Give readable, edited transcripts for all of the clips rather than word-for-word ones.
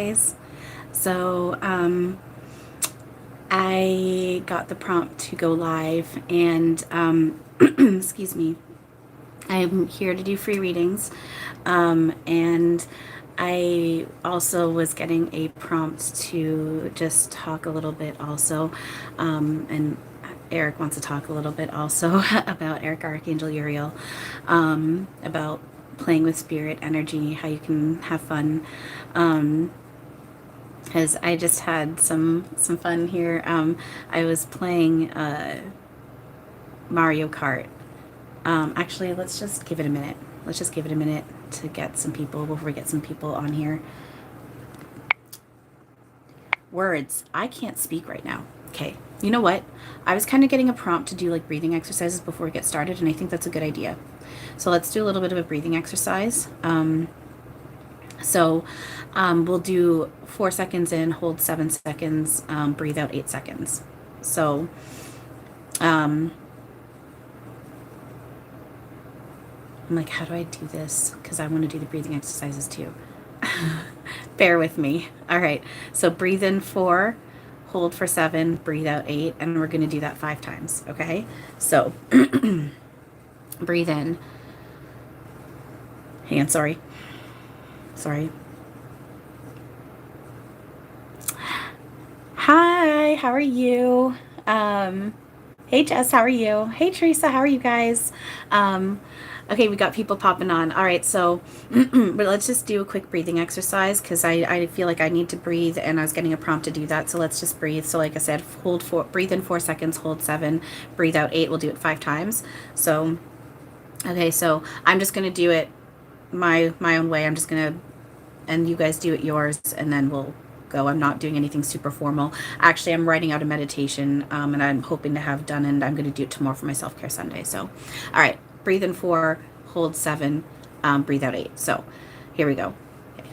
guys. So I got the prompt to go live, and excuse me, I'm here to do free readings. And I also was getting a prompt to just talk a little bit also. And Erik wants to talk a little bit also about Archangel Uriel, about playing with spirit energy, how you can have fun. Because I just had some fun here. I was playing Mario Kart. Actually, let's just give it a minute. Let's just give it a minute to get some people before we get some people on here. Words. I can't speak right now. Okay. You know what? I was kind of getting a prompt to do like breathing exercises before we get started, and I think that's a good idea. So let's do a little bit of a breathing exercise. We'll do 4 seconds in, hold 7 seconds, breathe out 8 seconds. So, I'm like, how do I do this? Because I want to do the breathing exercises too. Bear with me. All right. So breathe in 4, hold for 7, breathe out 8, and we're going to do that 5 times. Okay. So breathe in. Hang on. Sorry. Hi. How are you? Hey Jess, how are you? Hey Teresa, how are you guys? Okay, we got people popping on. All right, so but let's just do a quick breathing exercise because I feel like I need to breathe, and I was getting a prompt to do that. So let's just breathe. So like I said, breathe in 4 seconds, hold 7, breathe out 8. We'll do it 5 times. So okay, so I'm just gonna do it my own way. I'm just gonna, and you guys do it yours, and then we'll go. I'm not doing anything super formal. Actually, I'm writing out a meditation, and I'm hoping to have done, and I'm going to do it tomorrow for my self-care Sunday. So, all right, breathe in 4, hold 7, breathe out 8. So, here we go. Okay.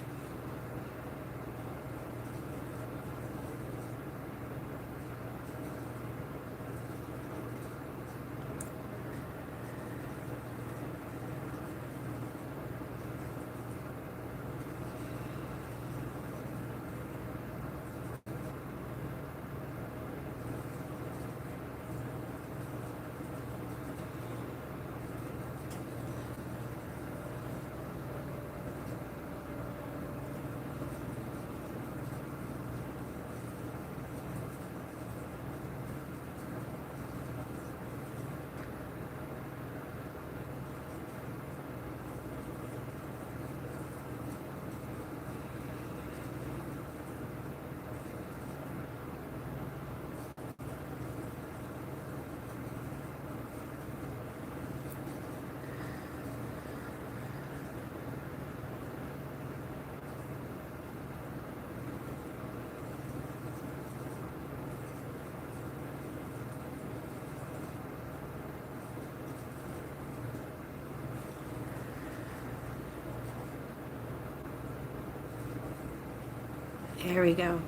There we go.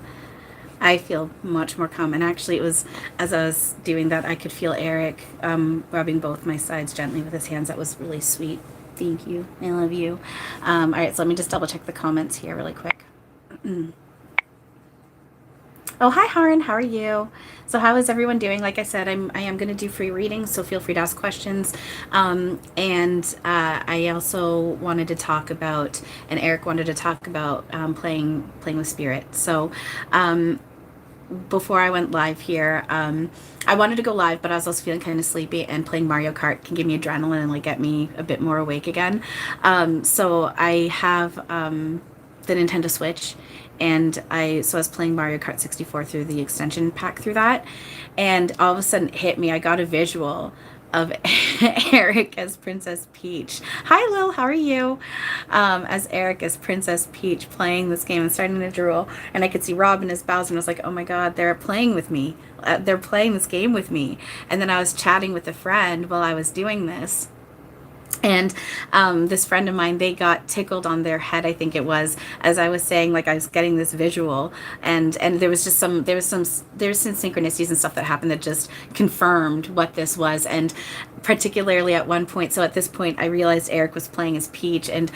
I feel much more calm. And actually, it was as I was doing that, I could feel Erik rubbing both my sides gently with his hands. That was really sweet. Thank you. I love you. All right, so let me just double check the comments here really quick. Oh, hi, Haran. How are you? So, how is everyone doing? Like I said, I am going to do free readings, so feel free to ask questions. I also wanted to talk about, and Erik wanted to talk about playing with spirit. So, before I went live here, I wanted to go live, but I was also feeling kind of sleepy, and playing Mario Kart can give me adrenaline and like get me a bit more awake again. So I have the Nintendo Switch, and I was playing Mario Kart 64 through the extension pack through that, and all of a sudden it hit me. I got a visual of Erik as Princess Peach. Hi, Lil, how are you? As Erik as Princess Peach playing this game and starting to drool, and I could see Robin as Bowser, and I was like, oh my god, they're playing with me. They're playing this game with me. And then I was chatting with a friend while I was doing this, And this friend of mine, they got tickled on their head, I think it was, as I was saying, like I was getting this visual, and there was just some synchronicities and stuff that happened that just confirmed what this was. And particularly at one point, so at this point I realized Erik was playing as Peach, and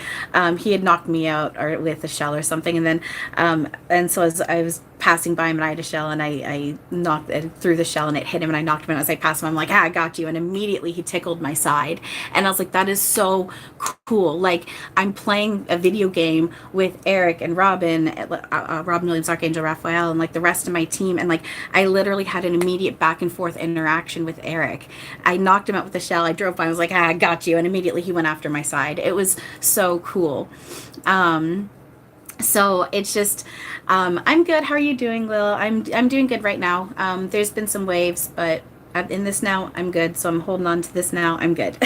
he had knocked me out or with a shell or something, and then and so as I was passing by him and I had a shell, and I knocked it through the shell and it hit him, and I knocked him, and as I passed him I'm like, I got you, and immediately he tickled my side. And I was like, that is so cool. Like, I'm playing a video game with Erik and Robin, Robin Williams, Archangel Raphael, and like the rest of my team, and like I literally had an immediate back and forth interaction with Erik. I knocked him out with the shell, I drove by, I was like, I got you, and immediately he went after my side. It was so cool. So it's just, I'm good. How are you doing, Lil? I'm doing good right now. There's been some waves, but I'm in this now. I'm good. So I'm holding on to this now. I'm good.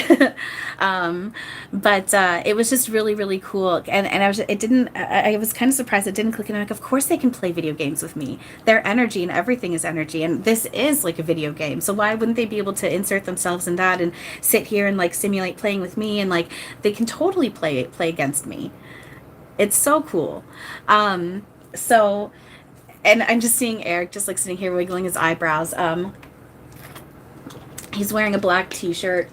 But it was just really, really cool. And I was kind of surprised it didn't click in. I'm like, of course they can play video games with me. Their energy and everything is energy. And this is like a video game. So why wouldn't they be able to insert themselves in that and sit here and like simulate playing with me? And like, they can totally play against me. It's so cool. So, and I'm just seeing Erik just like sitting here wiggling his eyebrows. He's wearing a black t-shirt.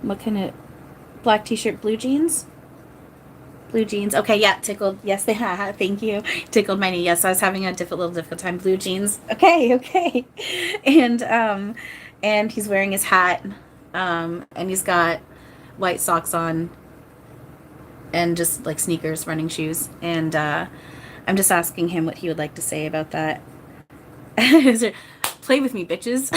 What kind of black t-shirt? Blue jeans? Blue jeans. Okay, yeah, tickled. Yes, they have. Thank you. Tickled my knee. Yes, I was having a difficult time. Blue jeans. Okay. And he's wearing his hat. And he's got white socks on and just like sneakers, running shoes. And I'm just asking him what he would like to say about that. Play with me, bitches.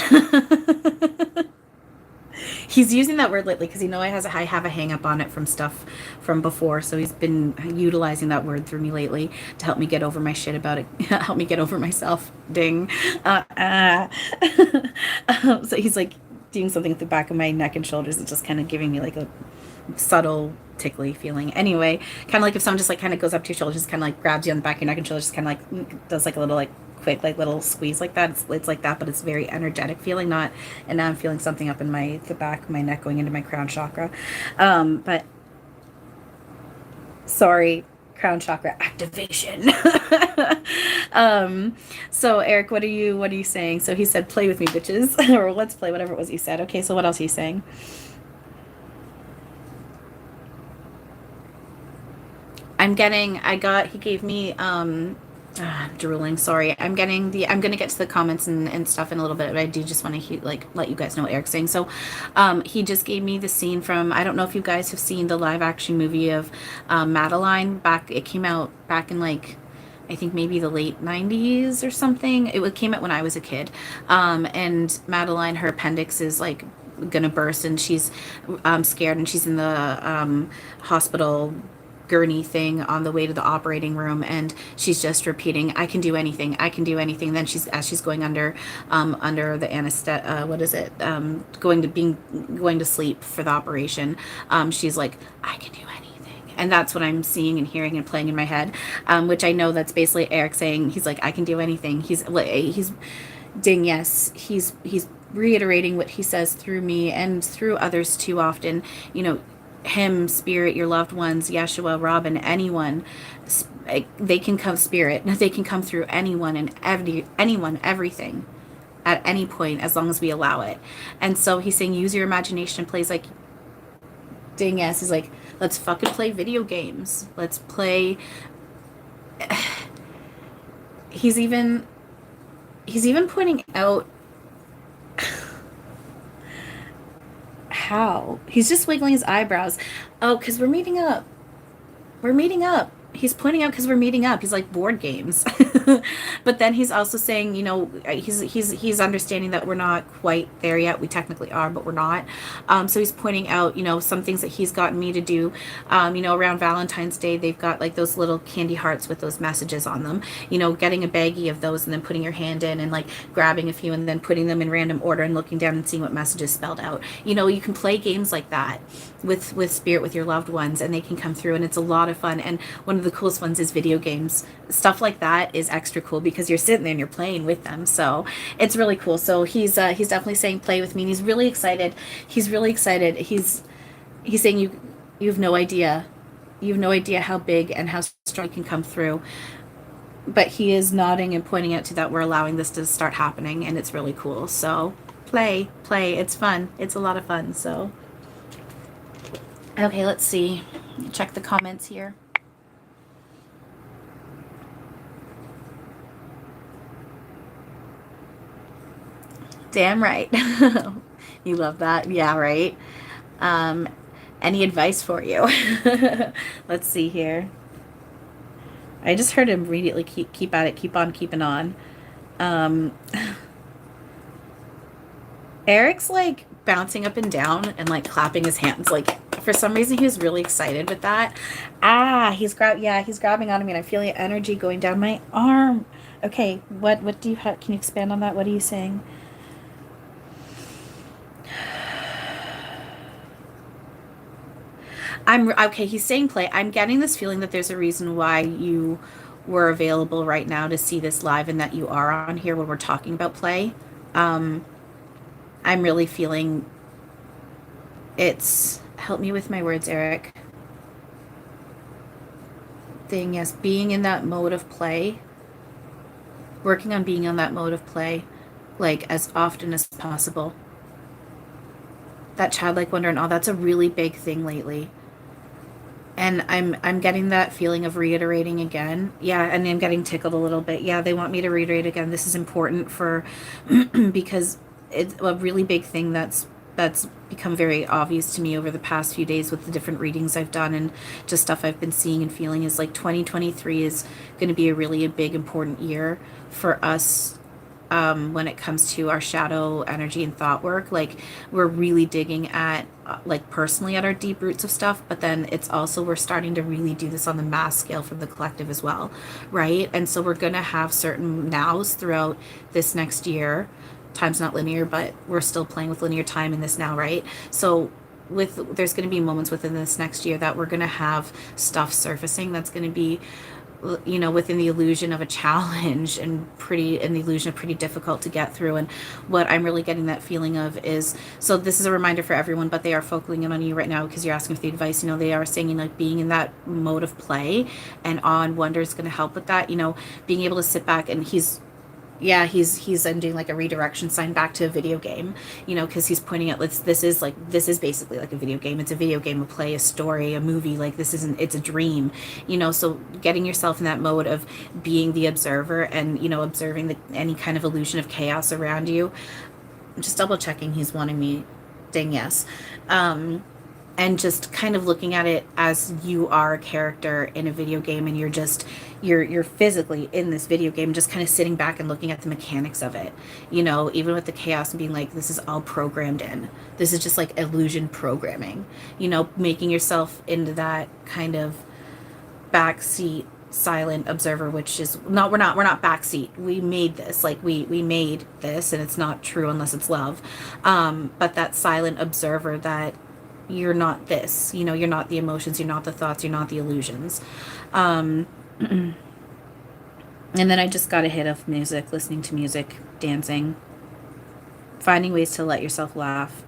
He's using that word lately because I have a hang up on it from stuff from before, so he's been utilizing that word through me lately to help me get over my shit about it. Help me get over myself. Ding. So he's like doing something at the back of my neck and shoulders. It's just kind of giving me like a subtle tickly feeling. Anyway, kind of like if someone just like kind of goes up to your shoulders, just kind of like grabs you on the back of your neck and shoulders, just kind of like does like a little like quick like little squeeze like that. It's like that, but it's very energetic feeling. Not, and now I'm feeling something up in the back of my neck going into my crown chakra. But sorry, crown chakra activation. So Erik, what are you saying? So he said, play with me, bitches. Or let's play, whatever it was you said. Okay, so what else are you saying? He gave me, drooling, sorry. I'm going to get to the comments and stuff in a little bit, but I do just want to let you guys know what Erik's saying. So, he just gave me the scene from, I don't know if you guys have seen the live action movie of, Madeline. It came out back in like, I think maybe the late 90s or something. It came out when I was a kid. And Madeline, her appendix is like gonna burst, and she's scared, and she's in the hospital gurney thing on the way to the operating room, and she's just repeating, I can do anything, then as she's going under the anesthetic, going to sleep for the operation, she's like, I can do anything. And that's what I'm seeing and hearing and playing in my head, which I know that's basically Erik saying, he's like, I can do anything. He's reiterating what he says through me and through others too often, him, spirit, your loved ones, Yeshua, Robin, anyone, they can come, spirit, they can come through anyone and everything at any point, as long as we allow it. And so he's saying, use your imagination. And plays like, dang yes, he's like, let's fucking play video games. Let's play. He's even pointing out how he's just wiggling his eyebrows. Oh, because we're meeting up. He's pointing out because we're meeting up. He's like, board games. But then he's also saying, he's understanding that we're not quite there yet. We technically are, but we're not. So he's pointing out, some things that he's gotten me to do. Around Valentine's Day, they've got like those little candy hearts with those messages on them. Getting a baggie of those and then putting your hand in and like grabbing a few and then putting them in random order and looking down and seeing what messages spelled out. You can play games like that with spirit, with your loved ones, and they can come through, and it's a lot of fun. And one of the coolest ones is video games. Stuff like that is extra cool because you're sitting there and you're playing with them. So it's really cool. So he's definitely saying play with me, and he's really excited. He's really excited. He's saying you have no idea. You have no idea how big and how strong you can come through. But he is nodding and pointing out to that we're allowing this to start happening, and it's really cool. So play. It's fun. It's a lot of fun. So okay, let's see. Check the comments here. Damn right. You love that. Yeah, right. Any advice for you? Let's see here. I just heard him immediately keep at it, keep on keeping on. Um, Eric's like bouncing up and down and like clapping his hands. Like for some reason he was really excited with that. He's grabbing onto me, and I feel the energy going down my arm. Okay, what do you have? Can you expand on that? What are you saying? I'm okay. He's saying play. I'm getting this feeling that there's a reason why you were available right now to see this live, and that you are on here when we're talking about play. Um, I'm really feeling it's help me with my words, Eric. Yes, being in that mode of play, working on being on that mode of play, like as often as possible. That childlike wonder and all, that's a really big thing lately. And I'm getting that feeling of reiterating again. Yeah, and I'm getting tickled a little bit. Yeah, they want me to reiterate again. This is important for because it's a really big thing that's become very obvious to me over the past few days with the different readings I've done and just stuff I've been seeing and feeling is like 2023 is going to be a big important year for us when it comes to our shadow energy and thought work. Like we're really digging at like personally at our deep roots of stuff, but then it's also we're starting to really do this on the mass scale for the collective as well, right? And so we're going to have certain nows throughout this next year. Time's not linear, but we're still playing with linear time in this now, right? So there's going to be moments within this next year that we're going to have stuff surfacing that's going to be within the illusion of a challenge and the illusion of pretty difficult to get through. And what I'm really getting that feeling of is, so this is a reminder for everyone, but they are focusing in on you right now because you're asking for the advice. They are saying like being in that mode of play and awe and wonder is going to help with that. Being able to sit back, and he's doing like a redirection sign back to a video game, because he's pointing out this is basically like a video game. It's a video game, a play, a story, a movie. Like it's a dream, so getting yourself in that mode of being the observer and, observing any kind of illusion of chaos around you. Just double checking he's wanting me. Dang, yes. And just kind of looking at it as you are a character in a video game, and you're physically in this video game, just kind of sitting back and looking at the mechanics of it, even with the chaos, and being like, this is all programmed in. This is just like illusion programming, making yourself into that kind of backseat silent observer, which is we're not backseat. We made this, like we made this, and it's not true unless it's love. But that silent observer that you're not this, you're not the emotions, you're not the thoughts, you're not the illusions. And then I just got a hit of music, listening to music, dancing, finding ways to let yourself laugh.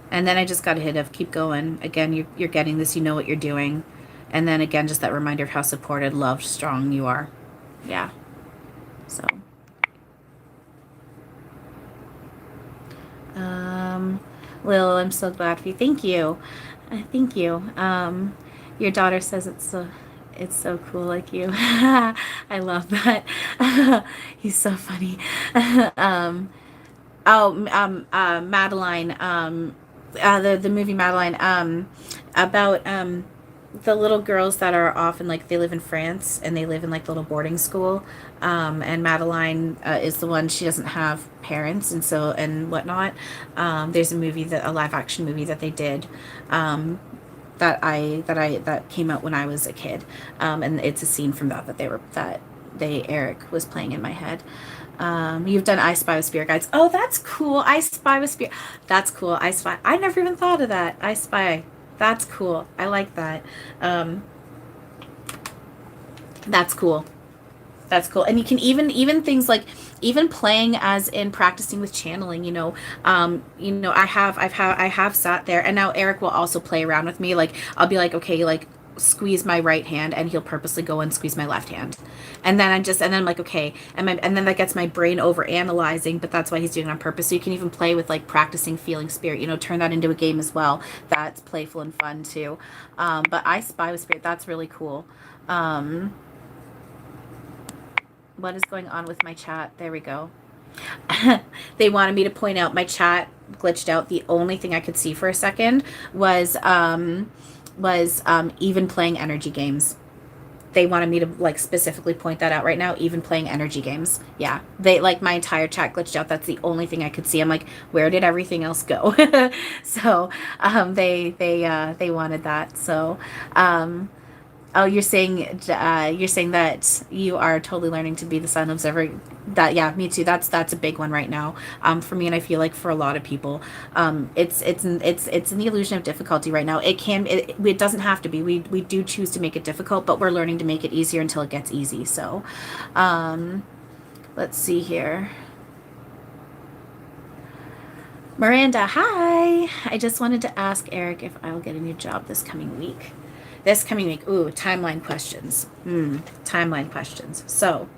And then I just got a hit of keep going. Again, you're getting this, what you're doing. And then again, just that reminder of how supported, loved, strong you are. Yeah. So. Lil, I'm so glad for you. Thank you. Thank you. Your daughter says it's so cool like you. I love that. He's so funny. Madeline, the movie Madeline, about the little girls that are often like they live in France and they live in like little boarding school, and Madeline is the one, she doesn't have parents and whatnot. There's a live action movie that they did that came out when I was a kid, and it's a scene from that Erik was playing in my head. You've done I Spy with Spirit Guides. Oh, that's cool. I Spy with Spirit. That's cool. I Spy. I never even thought of that. I Spy. That's cool. I like that. Um, that's cool. That's cool. And you can even things like even playing as in practicing with channeling, I have sat there, and now Eric will also play around with me. Like I'll be like, okay, like squeeze my right hand, and he'll purposely go and squeeze my left hand. And then I'm like, okay, and then that gets my brain over analyzing, but that's why he's doing it on purpose. So you can even play with like practicing feeling spirit, turn that into a game as well. That's playful and fun too. But I spy with spirit. That's really cool. Um, what is going on with my chat? There we go. They wanted me to point out my chat glitched out. The only thing I could see for a second was even playing energy games. They wanted me to like specifically point that out right now. Even playing energy games. Yeah, they like my entire chat glitched out. That's the only thing I could see. I'm like, where did everything else go? So they wanted that. So oh, you're saying that you are totally learning to be the silent observer. That yeah, me too. That's a big one right now. For me, and I feel like for a lot of people, it's an illusion of difficulty right now. It doesn't have to be. We do choose to make it difficult, but we're learning to make it easier until it gets easy. So, let's see here. Miranda, hi. I just wanted to ask Eric if I'll get a new job this coming week. This coming week. Ooh, timeline questions. Timeline questions. So,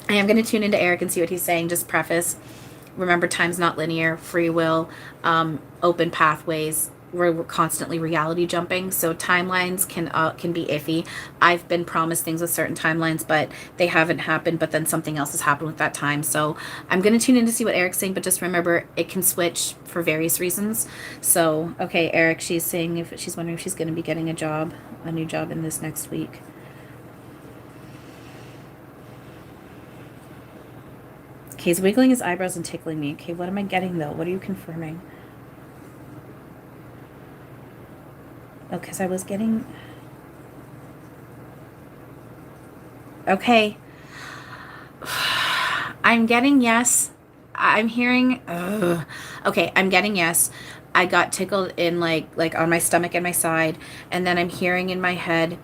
I am going to tune into Eric and see what he's saying. Just preface. Remember, time's not linear. Free will. Open pathways. We're constantly reality jumping, so timelines can be iffy. I've been promised things with certain timelines, but they haven't happened. But then something else has happened with that time. So I'm going to tune in to see what Eric's saying. But just remember, it can switch for various reasons. So okay, Eric, she's saying if she's wondering if she's going to be getting a new job in this next week. Okay, he's wiggling his eyebrows and tickling me. Okay, what am I getting though? What are you confirming? Oh, because I was getting... Okay. I'm getting yes. I'm hearing... Ugh. Okay, I'm getting yes. I got tickled in like on my stomach and my side. And then I'm hearing in my head...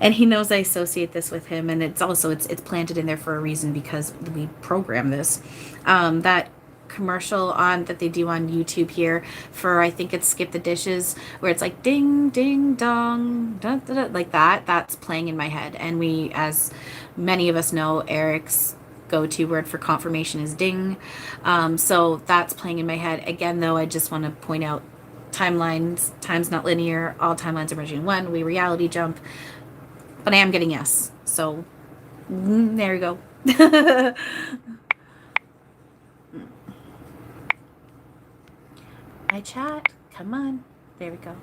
And he knows I associate this with him. And it's also, it's planted in there for a reason because we program this. That commercial on that they do on YouTube here for I think it's Skip the Dishes where it's like ding ding dong da, da, da, like that's playing in my head, and we, as many of us know, Eric's go-to word for confirmation is ding. So that's playing in my head again. Though I just want to point out time's not linear. All timelines are merging in one. We reality jump, but I am getting yes, so there you go. My chat. Come on. There we go.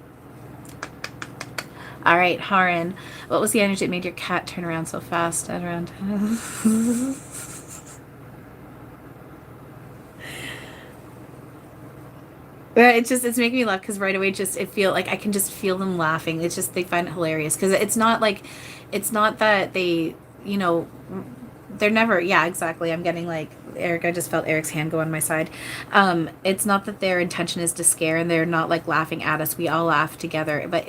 All right, Haran. What was the energy that made your cat turn around so fast? Around. It's making me laugh because right away it feel like I can just feel them laughing. It's just they find it hilarious because it's not that they, you know, they're never, yeah, exactly. I'm getting like Eric, I just felt Eric's hand go on my side. It's not that their intention is to scare, and they're not like laughing at us. We all laugh together, but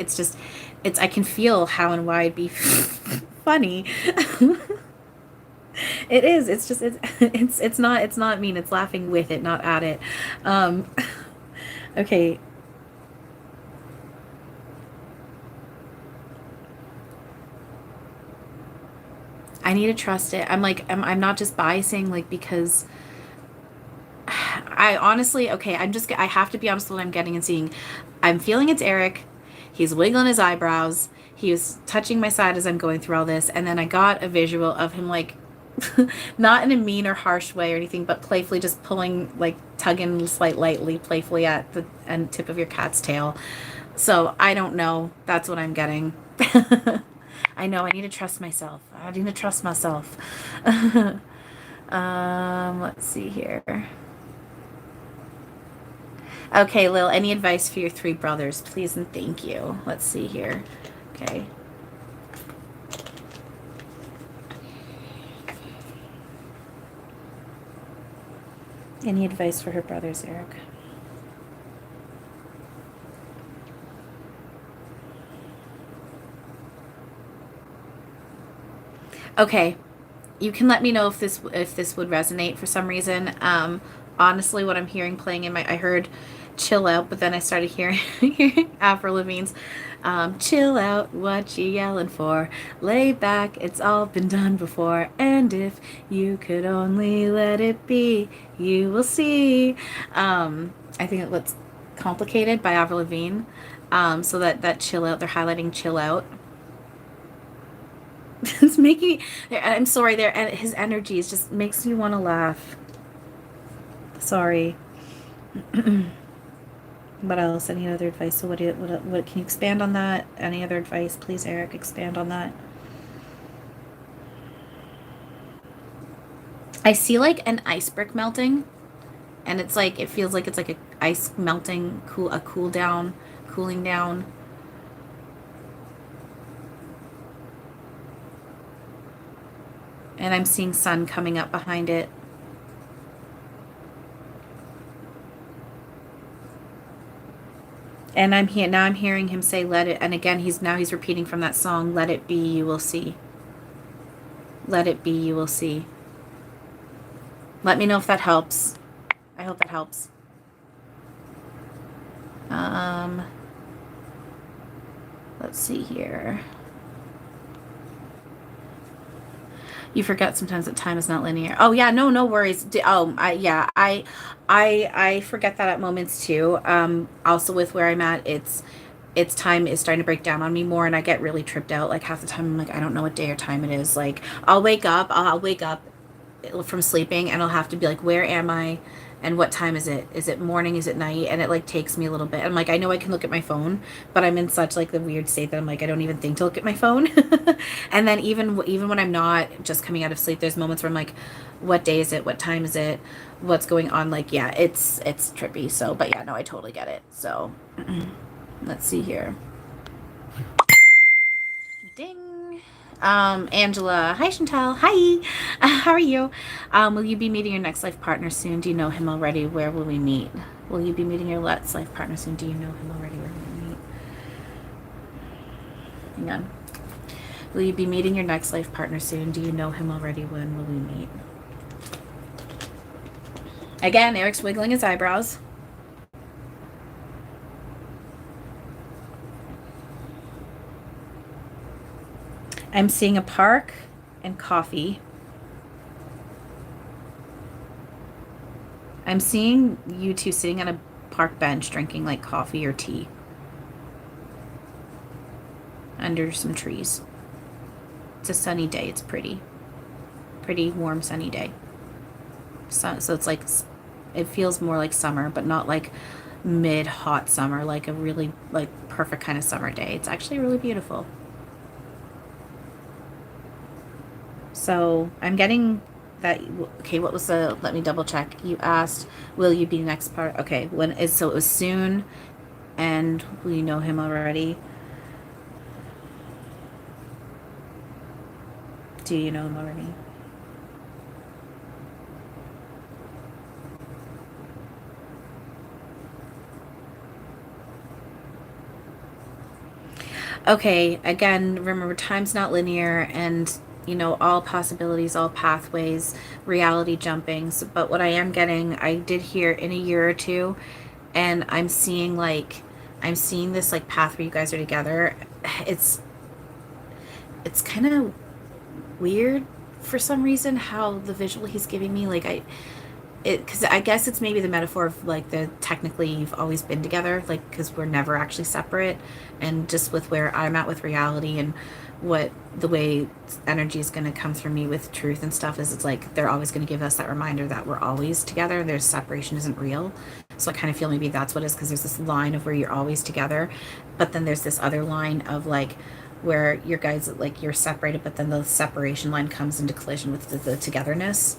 I can feel how and why it'd be funny. It is. It's just it's not mean. It's laughing with it, not at it. Um, okay. I need to trust it. I'm not just biasing like because I honestly, okay, I have to be honest with what I'm getting and seeing. I'm feeling it's Eric. He's wiggling his eyebrows. He was touching my side as I'm going through all this. And then I got a visual of him like, not in a mean or harsh way or anything, but playfully just pulling, like tugging lightly, playfully at the tip of your cat's tail. So I don't know. That's what I'm getting. I know I need to trust myself. I need to trust myself. Let's see here. Okay, Lil, any advice for your three brothers, please and thank you. Let's see here. Okay. Any advice for her brothers, Eric? Okay, you can let me know if this would resonate for some reason. Honestly, what I'm hearing playing in my, I heard chill out, but then I started hearing Avril Lavigne's chill out, what you yelling for? Lay back, it's all been done before. And if you could only let it be, you will see. I think it looks complicated by Avril Lavigne. So that chill out, they're highlighting chill out. It's making me, I'm sorry, there, and his energy is just makes me want to laugh. Sorry. What else? Any other advice? So what can you expand on that? Any other advice, please, Eric? Expand on that. I see like an ice brick melting, and it's like it feels like it's like a ice melting, cooling down. And I'm seeing sun coming up behind it. And I'm hearing him say let it, and again he's repeating from that song, let it be, you will see. Let it be, you will see. Let me know if that helps. I hope that helps. Let's see here. You forget sometimes that time is not linear. Oh yeah, no worries. I forget that at moments too. Also with where I'm at, it's time is starting to break down on me more, and I get really tripped out. Like half the time I'm like, I don't know what day or time it is. Like I'll wake up from sleeping, and I'll have to be like, where am I? And what time is it? Is it morning? Is it night? And it like takes me a little bit. I'm like, I know I can look at my phone, but I'm in such like the weird state that I'm like, I don't even think to look at my phone. And then even when I'm not just coming out of sleep, there's moments where I'm like, what day is it? What time is it? What's going on? Like, yeah, it's trippy. So, but yeah, no, I totally get it. So let's see here. Ding. Angela. Hi, Chantal. Hi. How are you? Will you be meeting your next life partner soon? Do you know him already? Where will we meet? Will you be meeting your next life partner soon? Do you know him already? Where will we meet? Hang on. Will you be meeting your next life partner soon? Do you know him already? When will we meet? Again, Eric's wiggling his eyebrows. I'm seeing a park and coffee. I'm seeing you two sitting on a park bench drinking like coffee or tea under some trees. It's a sunny day. It's pretty warm sunny day. So it's like, it feels more like summer, but not like mid hot summer, like a really like perfect kind of summer day. It's actually really beautiful. So I'm getting that. Okay, what was the, let me double check. You asked, will you be next part? Okay, when is, so it was soon, and we know him already. Do you know him already? Okay, again, remember time's not linear, and you know, all possibilities, all pathways, reality jumping. So, but what I am getting, I did hear in a year or two, and I'm seeing this like path where you guys are together. It's kind of weird for some reason how the visual he's giving me, like because I guess it's maybe the metaphor of like the technically you've always been together, like because we're never actually separate, and just with where I'm at with reality and what the way energy is going to come through me with truth and stuff is, it's like they're always going to give us that reminder that we're always together. There's separation isn't real. So I kind of feel maybe that's what it is, because there's this line of where you're always together, but then there's this other line of like where your guys like you're separated, but then the separation line comes into collision with the togetherness.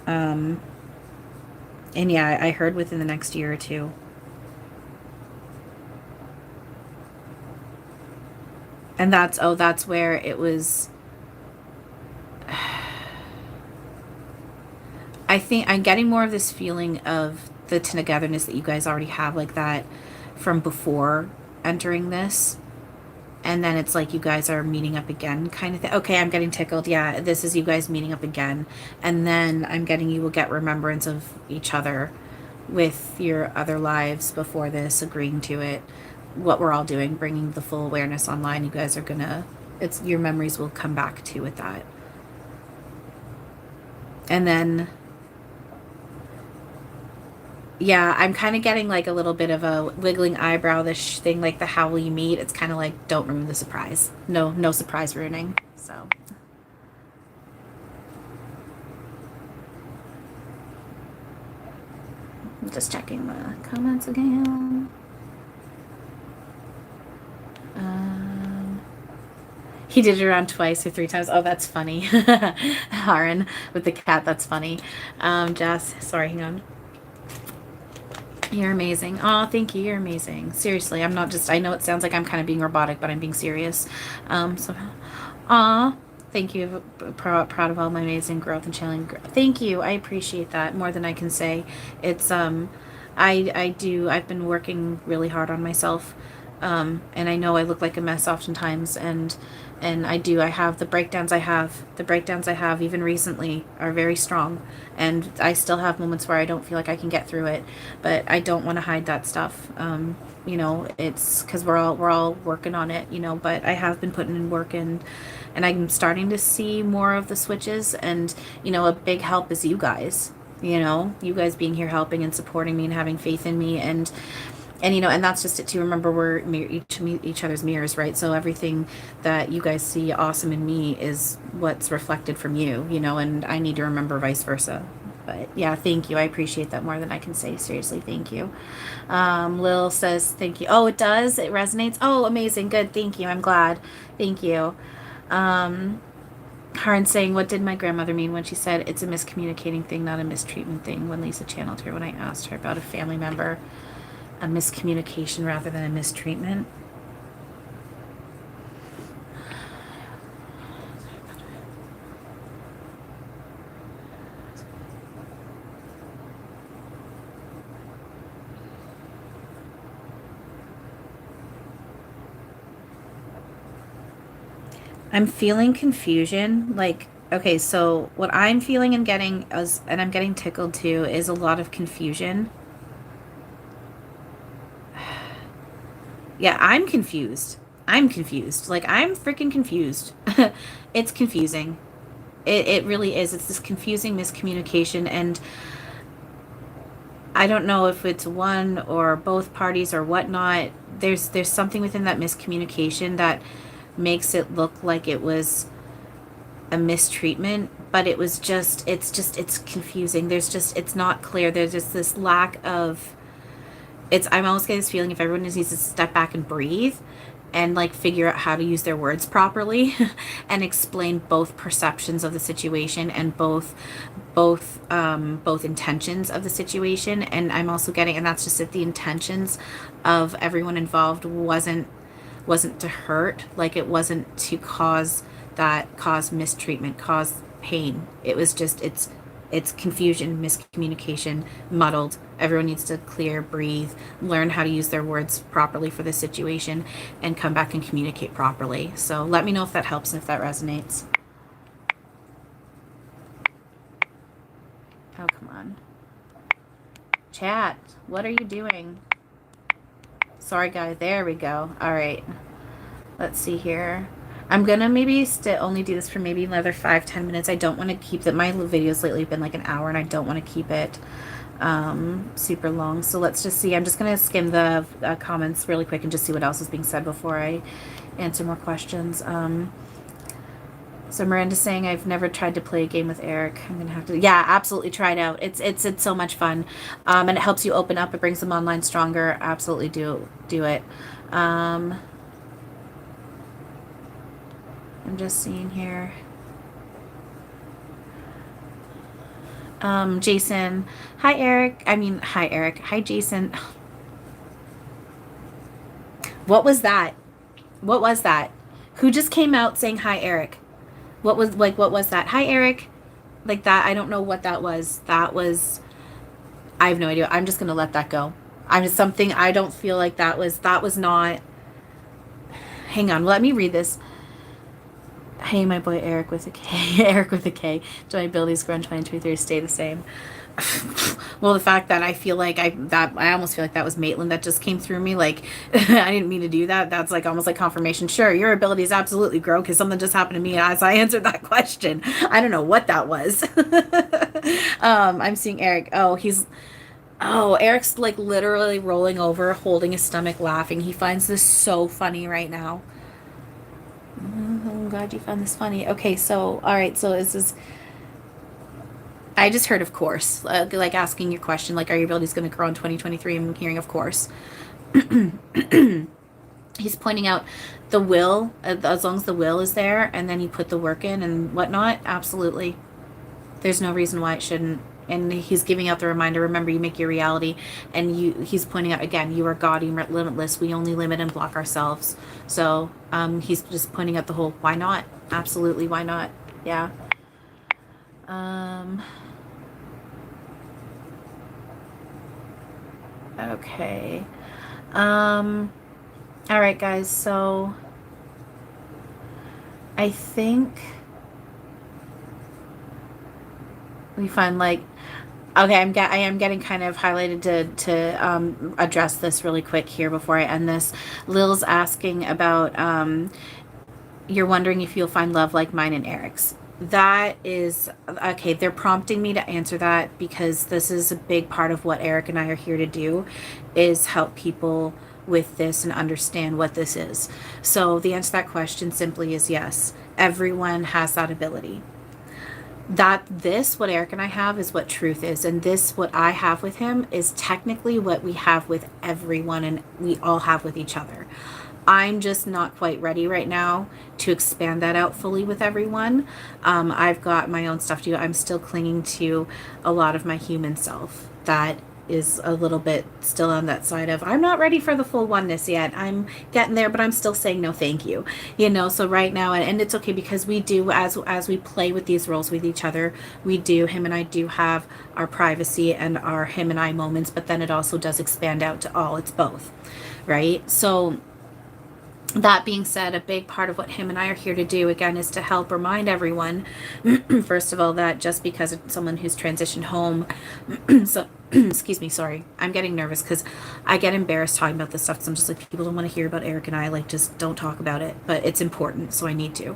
And yeah, I heard within the next year or two. And that's where it was. I think I'm getting more of this feeling of the togetherness that you guys already have, like that from before entering this. And then it's like you guys are meeting up again kind of thing. Okay, I'm getting tickled. Yeah, this is you guys meeting up again. And then I'm getting you will get remembrance of each other with your other lives before this, agreeing to it. What we're all doing, bringing the full awareness online. You guys are gonna, it's your memories will come back to with that. And then, yeah, I'm kind of getting like a little bit of a wiggling eyebrow, this thing, like the how will you meet? It's kind of like, don't ruin the surprise. No surprise ruining. So. I'm just checking the comments again. He did it around twice or 3 times. Oh, that's funny. Haran with the cat, that's funny. Jess, sorry, hang on. You're amazing. Oh, thank you. You're amazing. Seriously, I'm not just, I know it sounds like I'm kind of being robotic, but I'm being serious. Thank you. Proud of all my amazing growth and channeling. Thank you. I appreciate that more than I can say. It's, I've been working really hard on myself. And I know I look like a mess oftentimes, and I have the breakdowns I have even recently are very strong, and I still have moments where I don't feel like I can get through it, but I don't want to hide that stuff. It's because we're all working on it, but I have been putting in work, and I'm starting to see more of the switches, and a big help is you guys. You guys being here helping and supporting me and having faith in me, and that's just it too. Remember, we're each other's mirrors, right? So everything that you guys see awesome in me is what's reflected from you, and I need to remember vice versa. But yeah, thank you. I appreciate that more than I can say. Seriously, thank you. Lil says thank you. Oh, it does? It resonates? Oh, amazing. Good. Thank you. I'm glad. Thank you. Haran saying, what did my grandmother mean when she said it's a miscommunicating thing, not a mistreatment thing, when Lisa channeled her when I asked her about a family member? A miscommunication rather than a mistreatment. I'm feeling confusion. Like, okay, so what I'm feeling and getting and I'm getting tickled too, is a lot of confusion. Yeah, I'm confused. Like, I'm freaking confused. It's confusing. It really is. It's this confusing miscommunication, and I don't know if it's one or both parties or whatnot. There's something within that miscommunication that makes it look like it was a mistreatment, but it's confusing. It's not clear. There's just this lack of, I'm almost getting this feeling if everyone just needs to step back and breathe and like figure out how to use their words properly and explain both perceptions of the situation and both intentions of the situation. And I'm also getting, and that's just that the intentions of everyone involved wasn't to hurt, like it wasn't to cause mistreatment, cause pain. It was just, it's confusion, miscommunication, muddled. Everyone needs to clear, breathe, learn how to use their words properly for the situation, and come back and communicate properly. So let me know if that helps and if that resonates. Oh, come on. Chat, what are you doing? Sorry, guys. There we go. All right. Let's see here. I'm going to maybe only do this for maybe another 5-10 minutes. I don't want to keep that. My videos lately have been like an hour, and I don't want to keep it super long. So let's just see. I'm just going to skim the comments really quick and just see what else is being said before I answer more questions. So Miranda's saying, I've never tried to play a game with Erik. I'm going to have to. Yeah, absolutely try it out. It's so much fun. And it helps you open up. It brings them online stronger. Absolutely do it. I'm just seeing here. Jason. Hi, Erik. Hi, Erik. Hi, Jason. What was that? What was that? Who just came out saying, hi, Erik? What was that? Hi, Erik. Like that. I don't know what that was. I have no idea. I'm just going to let that go. I don't feel like that was not. hang on, let me read this. Hey, my boy Eric with a K. Eric with a K. Do my abilities grow in 2023 stay the same? Well, the fact that I feel like I almost feel like that was Maitland that just came through me. Like, I didn't mean to do that. That's like almost like confirmation. Sure, your abilities absolutely grow because something just happened to me as I answered that question. I don't know what that was. I'm seeing Eric. Oh, Eric's like literally rolling over, holding his stomach, laughing. He finds this so funny right now. I'm glad you found this funny. Okay, so, all right, so is this. I just heard, of course, like asking your question, like, are your abilities going to grow in 2023? I'm hearing, of course. He's pointing out the will, as long as the will is there, and then you put the work in and whatnot, absolutely. There's no reason why it shouldn't. And he's giving out the reminder, remember, you make your reality. And he's pointing out, again, you are God, you're limitless. We only limit and block ourselves. So he's just pointing out the whole, why not? Absolutely, why not? Yeah. Okay. All right, guys. So I think we find like, okay, I am getting kind of highlighted to address this really quick here before I end this. Lil's asking about you're wondering if you'll find love like mine and Eric's. That is okay. They're prompting me to answer that because this is a big part of what Erik and I are here to do, is help people with this and understand what this is. So the answer to that question simply is yes. Everyone has that ability. What Erik and I have is what truth is, and this, what I have with him, is technically what we have with everyone, and we all have with each other. I'm just not quite ready right now to expand that out fully with everyone. I've got my own stuff to do. I'm still clinging to a lot of my human self that is a little bit still on that side of, I'm not ready for the full oneness yet. I'm getting there, but I'm still saying no thank you. So right now, and it's okay, because we do, as we play with these roles with each other, him and I do have our privacy and our him and I moments, but then it also does expand out to all. It's both, right? So that being said, a big part of what him and I are here to do, again, is to help remind everyone, first of all, that just because it's someone who's transitioned home, so, excuse me, sorry, I'm getting nervous because I get embarrassed talking about this stuff, because I'm just like, people don't want to hear about Erik and I, like, just don't talk about it, but it's important, so I need to.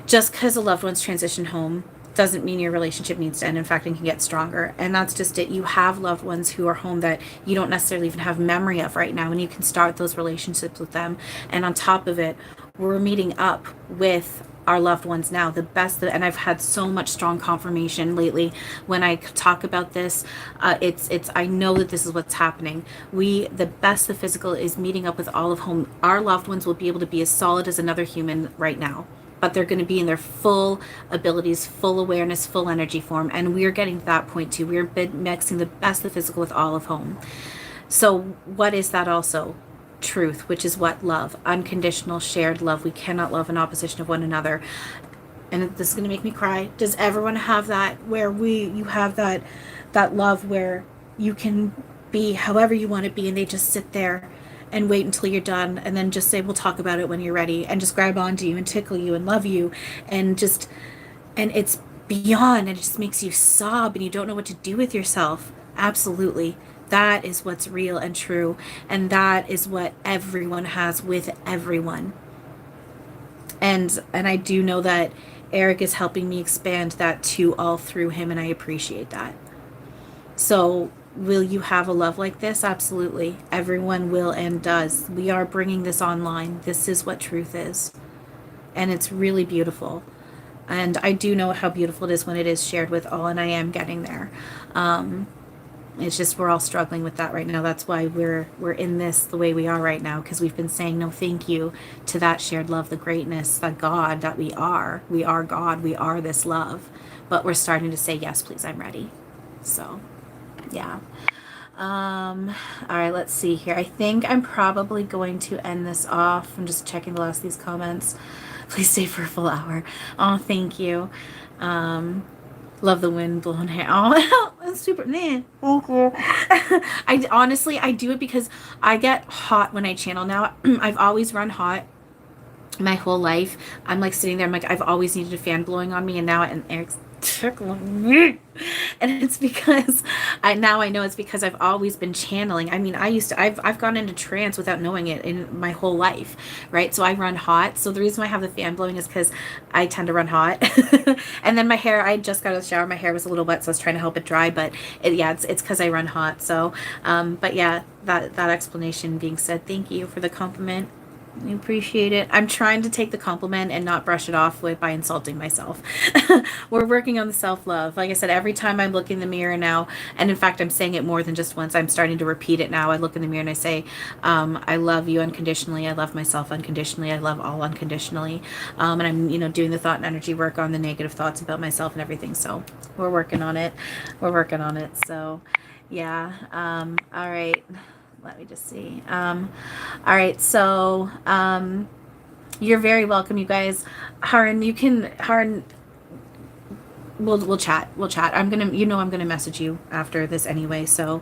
Just because a loved one's transitioned home doesn't mean your relationship needs to end. In fact, it can get stronger. And that's just it. You have loved ones who are home that you don't necessarily even have memory of right now, and you can start those relationships with them. And on top of it, we're meeting up with our loved ones now, the best. And I've had so much strong confirmation lately when I talk about this. I know that this is what's happening. The physical is meeting up with all of home. Our loved ones will be able to be as solid as another human right now, but they're going to be in their full abilities, full awareness, full energy form. And we're getting to that point too. We're mixing the best, the physical with all of home. So what is that also? Truth, which is what? Love. Unconditional, shared love. We cannot love in opposition of one another. And this is going to make me cry. Does everyone have that, where you have that love where you can be however you want to be, and they just sit there and wait until you're done, and then just say, we'll talk about it when you're ready, and just grab onto you and tickle you and love you, and it's beyond, and it just makes you sob and you don't know what to do with yourself. Absolutely. That is what's real and true, and that is what everyone has with everyone. And I do know that Erik is helping me expand that to all through him, and I appreciate that. So will you have a love like this? Absolutely. Everyone will and does. We are bringing this online. This is what truth is. And it's really beautiful. And I do know how beautiful it is when it is shared with all, and I am getting there. It's just we're all struggling with that right now. That's why we're in this the way we are right now, because we've been saying no thank you to that shared love, the greatness, the God that we are. We are God. We are this love. But we're starting to say, yes, please, I'm ready. So yeah. All right, let's see here. I think I'm probably going to end this off. I'm just checking the last of these comments. Please stay for a full hour. Oh, thank you. Love the wind blown hair. Oh, that's super, man. Thank you. I honestly do it because I get hot when I channel now. I've always run hot. my whole life. I'm like sitting there, I'm like, I've always needed a fan blowing on me, and now, and Eric's tickling me. And it's because I know it's because I've always been channeling. I mean, I've gone into trance without knowing it in my whole life, right? So I run hot. So the reason why I have the fan blowing is because I tend to run hot. And then my hair, I just got out of the shower, my hair was a little wet, so I was trying to help it dry, but it's because I run hot. So but yeah, that explanation being said, thank you for the compliment. I appreciate it. I'm trying to take the compliment and not brush it off by insulting myself. We're working on the self-love. Like I said, every time I look in the mirror now, and in fact, I'm saying it more than just once. I'm starting to repeat it now. I look in the mirror and I say, I love you unconditionally. I love myself unconditionally. I love all unconditionally. And I'm, doing the thought and energy work on the negative thoughts about myself and everything. So we're working on it. So yeah. All right. Let me just see. All right. So, you're very welcome, you guys. Haran, we'll chat. I'm gonna message you after this anyway. So,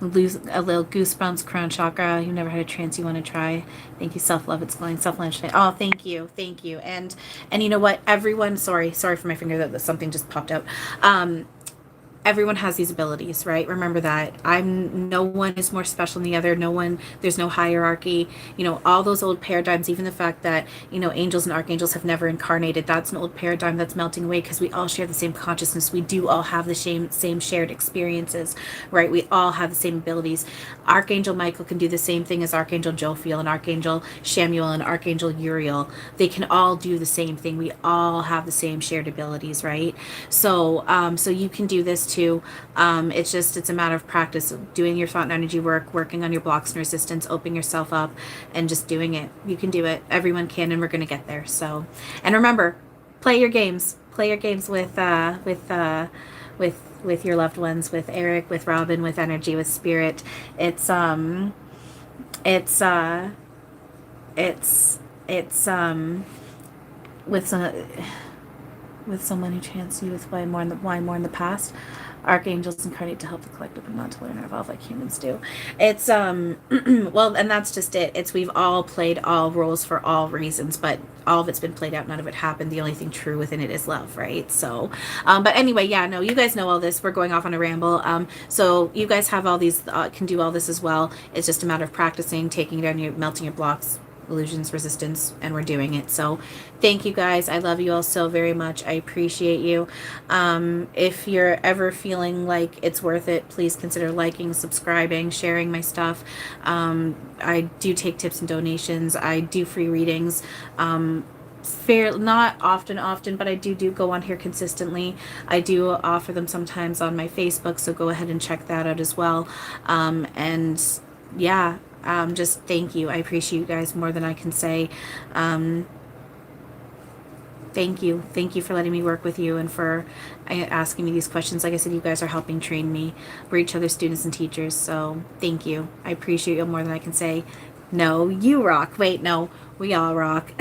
lose a little goosebumps, crown chakra. You've never had a trance you want to try. Thank you, self-love. It's glowing, self-love. Oh, thank you. And you know what? Everyone, sorry for my finger that something just popped out. Everyone has these abilities, right? Remember that. No one is more special than the other. There's no hierarchy. All those old paradigms, even the fact that, angels and archangels have never incarnated, that's an old paradigm that's melting away because we all share the same consciousness. We do all have the same shared experiences, right? We all have the same abilities. Archangel Michael can do the same thing as Archangel Jophiel and Archangel Shamuel and Archangel Uriel. They can all do the same thing. We all have the same shared abilities, right? So you can do this too. It's a matter of practice, doing your thought and energy work, working on your blocks and resistance, opening yourself up, and just doing it. You can do it. Everyone can, and we're going to get there. So, and remember, play your games with your loved ones, with Erik, with Robin, with energy, with spirit. It's with someone who chants you with why more in the past. Archangels incarnate to help the collective and not to learn or evolve like humans do. It's well, and that's just it. We've all played all roles for all reasons, but all of it's been played out. None of it happened. The only thing true within it is love, right? So, but anyway, yeah, no, you guys know all this. We're going off on a ramble. So you guys have all these, can do all this as well. It's just a matter of practicing, taking down melting your blocks, illusions, resistance, and we're doing it. So thank you guys. I love you all so very much. I appreciate you. If you're ever feeling like it's worth it, please consider liking, subscribing, sharing my stuff. I do take tips and donations. I do free readings. Not often, but I do go on here consistently. I do offer them sometimes on my Facebook, so go ahead and check that out as well. And yeah, just thank you. I appreciate you guys more than I can say. Thank you for letting me work with you and for asking me these questions. Like I said, you guys are helping train me. We're each other's students and teachers, so thank you. I appreciate you more than I can say. No, you rock. Wait, no, we all rock.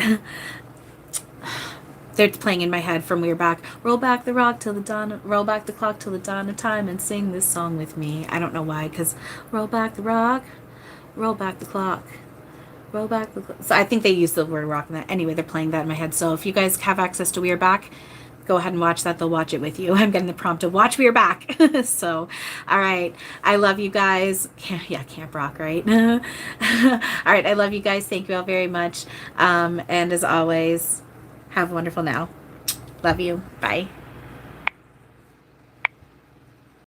They're playing in my head from We're Back. Roll back the rock till the dawn. Roll back the clock till the dawn of time and sing this song with me. I don't know why, because roll back the rock. Roll back the clock. Roll back the clock. So I think they use the word rock in that. Anyway, they're playing that in my head. So if you guys have access to We're Back, go ahead and watch that. They'll watch it with you. I'm getting the prompt to watch We're Back. So, all right. I love you guys. Camp Rock, right? All right. I love you guys. Thank you all very much. And as always, have a wonderful now. Love you. Bye.